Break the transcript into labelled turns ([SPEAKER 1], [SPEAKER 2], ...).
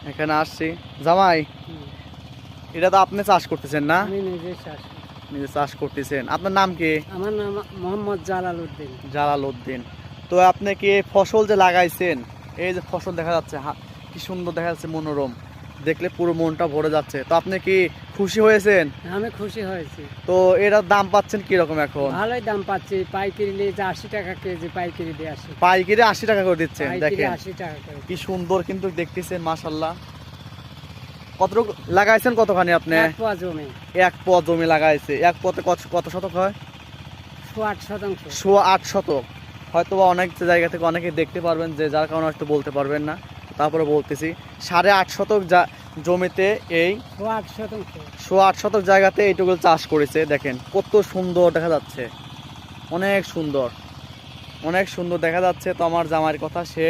[SPEAKER 1] এখানে আসছি। জামাই, এটা তো আপনি চাষ করতেছেন না?
[SPEAKER 2] আমি নিজে চাষ।
[SPEAKER 1] নিজে চাষ করতেছেন। আপনার নাম কি?
[SPEAKER 2] আমার নাম মোহাম্মদ জালাল উদ্দিন।
[SPEAKER 1] জালাল উদ্দিন। তো আপনি কি ফসল যে লাগাইছেন, এই যে ফসল দেখা যাচ্ছে, কি সুন্দর দেখা যাচ্ছে, মনোরম, দেখলে পুরো মনটা ভরে যাচ্ছে। তো আপনি কি খুশি হয়েছেন?
[SPEAKER 2] আমি খুশি হয়েছি।
[SPEAKER 1] তো এটার দাম পাচ্ছেন কি রকম এখন?
[SPEAKER 2] ভালোই দাম পাচ্ছি, পাইকারি নিয়ে যে 80 টাকা কেজি পাইকারি দিয়ে আসি।
[SPEAKER 1] পাইকারি 80 টাকা করে দিচ্ছেন।
[SPEAKER 2] পাইকারি
[SPEAKER 1] দেখেন
[SPEAKER 2] 80 টাকা করে।
[SPEAKER 1] কি সুন্দর কিন্তু দেখতেছেন, মাশাআল্লাহ। কতটুকু লাগাইছেন, কতখানি আপনি?
[SPEAKER 2] 1 পোয়া জমি,
[SPEAKER 1] 1 পোয়া জমি লাগাইছে। 1 পোয়াতে কত শতক হয়?
[SPEAKER 2] 8%।
[SPEAKER 1] 8 শতক। হয়তো বা অনেক জায়গা থেকে অনেকে দেখতে পারবেন, যে যার কারণে হয়তো বলতে পারবেন না, তারপরে বলতেছি 8.5 শতক জমিতে এই 8 শতক জায়গাতে এইটুকু চাষ করেছে। দেখেন কত সুন্দর দেখা যাচ্ছে, অনেক সুন্দর, অনেক সুন্দর দেখা যাচ্ছে। তো আমার জামাইয়ের কথা, সে